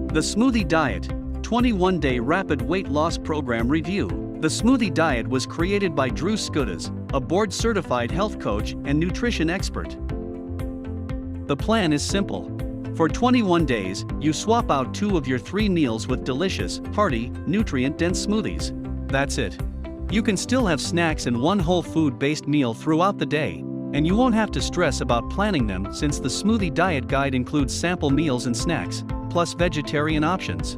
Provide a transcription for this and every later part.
The Smoothie Diet, 21-day rapid weight loss program review. The Smoothie Diet was created by Drew Skudas, a board-certified health coach and nutrition expert. The plan is simple. For 21 days, you swap out 2 of your 3 meals with delicious, hearty, nutrient-dense smoothies. That's it. You can still have snacks and one whole food-based meal throughout the day, and you won't have to stress about planning them since the Smoothie Diet Guide includes sample meals and snacks, plus vegetarian options.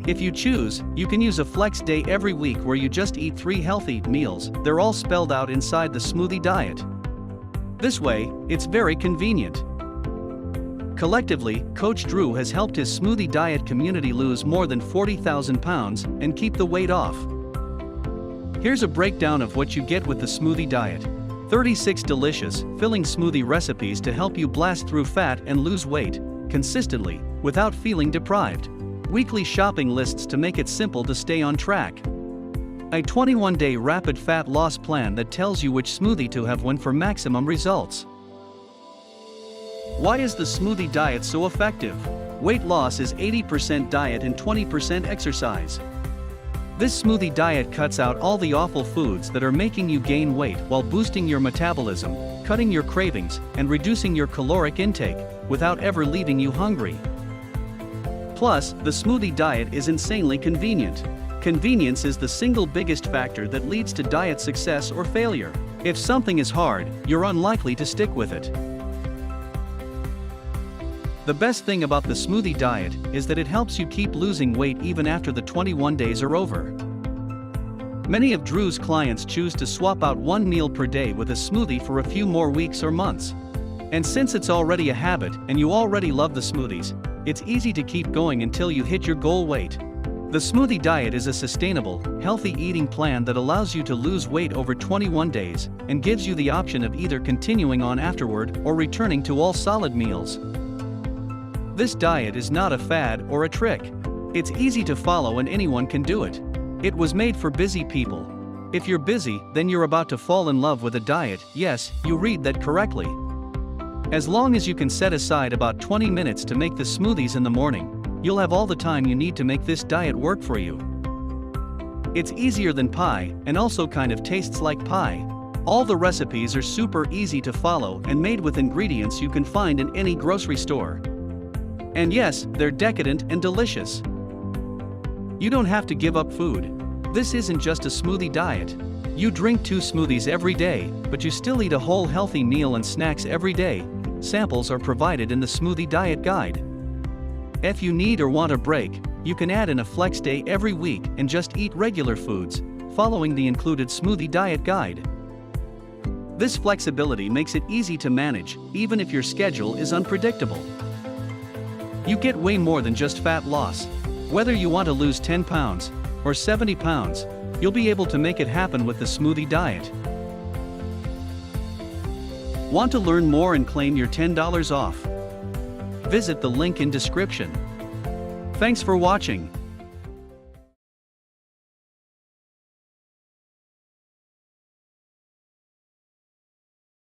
If you choose, you can use a flex day every week where you just eat 3 healthy meals. They're all spelled out inside the Smoothie Diet. This way, it's very convenient. Collectively, Coach Drew has helped his Smoothie Diet community lose more than 40,000 pounds and keep the weight off. Here's a breakdown of what you get with the Smoothie Diet. 36 delicious, filling smoothie recipes to help you blast through fat and lose weight consistently, without feeling deprived. Weekly shopping lists to make it simple to stay on track. A 21-day rapid fat loss plan that tells you which smoothie to have when for maximum results. Why is the Smoothie Diet so effective? Weight loss is 80% diet and 20% exercise. This Smoothie Diet cuts out all the awful foods that are making you gain weight while boosting your metabolism, cutting your cravings, and reducing your caloric intake, without ever leaving you hungry. Plus, the Smoothie Diet is insanely convenient. Convenience is the single biggest factor that leads to diet success or failure. If something is hard, you're unlikely to stick with it. The best thing about the Smoothie Diet is that it helps you keep losing weight even after the 21 days are over. Many of Drew's clients choose to swap out 1 meal per day with a smoothie for a few more weeks or months. And since it's already a habit and you already love the smoothies, it's easy to keep going until you hit your goal weight. The Smoothie Diet is a sustainable, healthy eating plan that allows you to lose weight over 21 days and gives you the option of either continuing on afterward or returning to all solid meals. This diet is not a fad or a trick. It's easy to follow and anyone can do it. It was made for busy people. If you're busy, then you're about to fall in love with a diet. Yes, you read that correctly. As long as you can set aside about 20 minutes to make the smoothies in the morning, you'll have all the time you need to make this diet work for you. It's easier than pie, and also kind of tastes like pie. All the recipes are super easy to follow and made with ingredients you can find in any grocery store. And yes, they're decadent and delicious. You don't have to give up food. This isn't just a smoothie diet. You drink 2 smoothies every day, but you still eat a whole healthy meal and snacks every day. Samples are provided in the Smoothie Diet Guide. If you need or want a break, you can add in a flex day every week and just eat regular foods, following the included Smoothie Diet Guide. This flexibility makes it easy to manage, even if your schedule is unpredictable. You get way more than just fat loss. Whether you want to lose 10 pounds or 70 pounds, you'll be able to make it happen with the Smoothie Diet. Want to learn more and claim your $10 off? Visit the link in description. Thanks for watching.